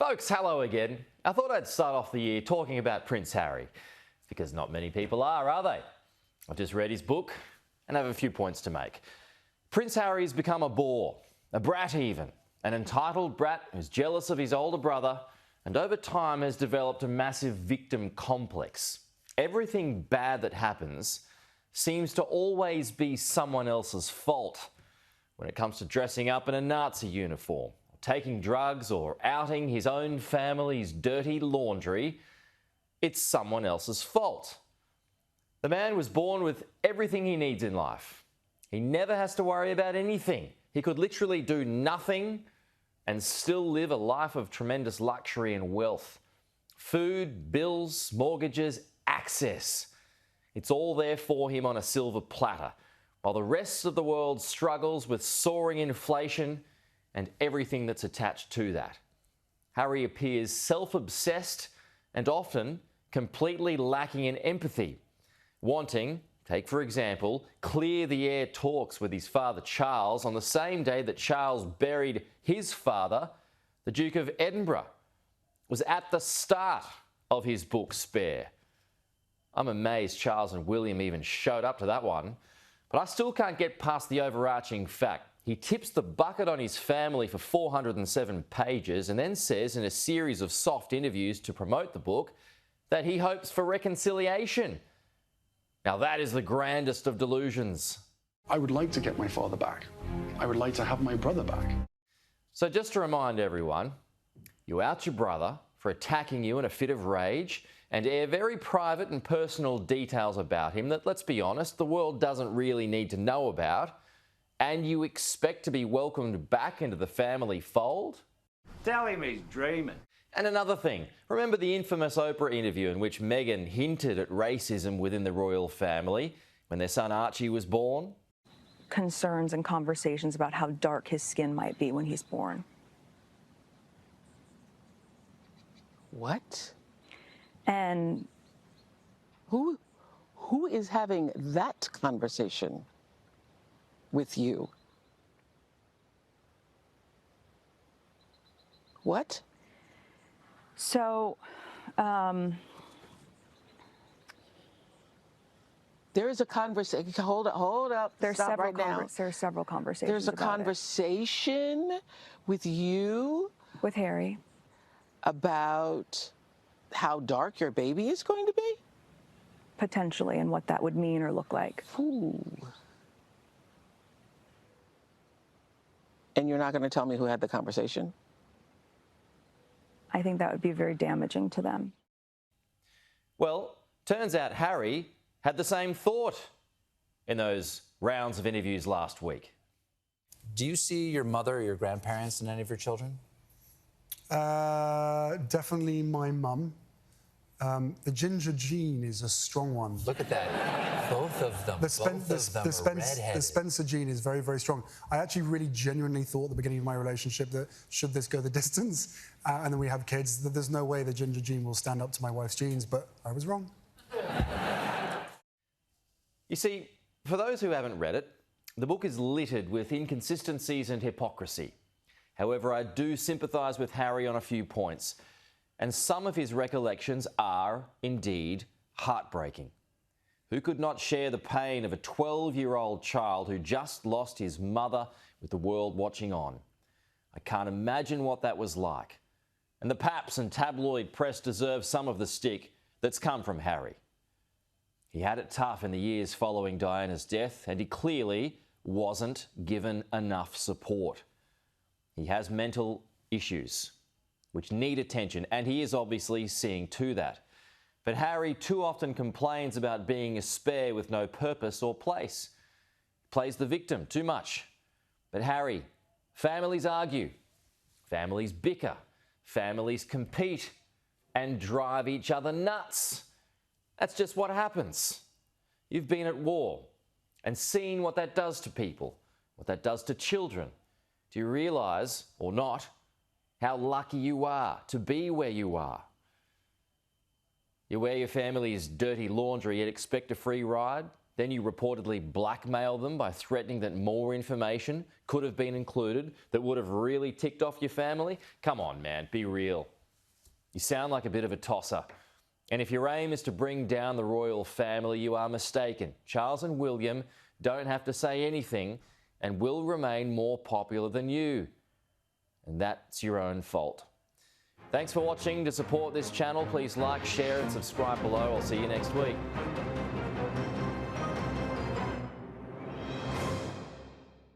Folks, hello again. I thought I'd start off the year talking about Prince Harry, because not many people are they? I've just read his book and have a few points to make. Prince Harry's become a bore, a brat even, an entitled brat who's jealous of his older brother and over time has developed a massive victim complex. Everything bad that happens seems to always be someone else's fault. When it comes to dressing up in a Nazi uniform, taking drugs or outing his own family's dirty laundry, it's someone else's fault. The man was born with everything he needs in life. He never has to worry about anything. He could literally do nothing and still live a life of tremendous luxury and wealth. Food, bills, mortgages, access. It's all there for him on a silver platter, while the rest of the world struggles with soaring inflation and everything that's attached to that. Harry appears self-obsessed and often completely lacking in empathy, wanting, take for example, clear the air talks with his father Charles on the same day that Charles buried his father, the Duke of Edinburgh. It was at the start of his book Spare. I'm amazed Charles and William even showed up to that one, but I still can't get past the overarching fact. He tips the bucket on his family for 407 pages and then says in a series of soft interviews to promote the book that he hopes for reconciliation. Now that is the grandest of delusions. I would like to get my father back. I would like to have my brother back. So just to remind everyone, you out your brother for attacking you in a fit of rage and air very private and personal details about him that, let's be honest, the world doesn't really need to know about, and you expect to be welcomed back into the family fold? Tell him he's dreaming. And another thing, remember the infamous Oprah interview in which Meghan hinted at racism within the royal family when their son Archie was born? Concerns and conversations about how dark his skin might be when he's born. What? And Who is having that conversation with you? What? so, There is a conversation. Hold up. there's Stop several right now. there's several conversations. There's a about it conversation with you with Harry. about how dark your baby is going to be? Potentially, and what that would mean or look like. Ooh. And you're not going to tell me who had the conversation? I think that would be very damaging to them. Well, turns out Harry had the same thought in those rounds of interviews last week. Do you see your mother or your grandparents in any of your children? Definitely my mum. The ginger gene is a strong one. Look at that. Both of them. The Spencer gene is very, very strong. I actually really genuinely thought at the beginning of my relationship that should this go the distance and then we have kids, that there's no way the ginger gene will stand up to my wife's genes, but I was wrong. You see, for those who haven't read it, the book is littered with inconsistencies and hypocrisy. However, I do sympathise with Harry on a few points, and some of his recollections are indeed heartbreaking. Who could not share the pain of a 12-year-old child who just lost his mother with the world watching on? I can't imagine what that was like. And the paps and tabloid press deserve some of the stick that's come from Harry. He had it tough in the years following Diana's death, and he clearly wasn't given enough support. He has mental issues which need attention, and he is obviously seeing to that. But Harry too often complains about being a spare with no purpose or place. Plays the victim too much. But Harry, families argue, families bicker, families compete and drive each other nuts. That's just what happens. You've been at war and seen what that does to people, what that does to children. Do you realise, or not, how lucky you are to be where you are? You wear your family's dirty laundry yet expect a free ride? Then you reportedly blackmail them by threatening that more information could have been included that would have really ticked off your family. Come on, man, be real. You sound like a bit of a tosser. And if your aim is to bring down the royal family, you are mistaken. Charles and William don't have to say anything and will remain more popular than you. And that's your own fault. Thanks for watching. To support this channel, please like, share and subscribe below. I'll see you next week.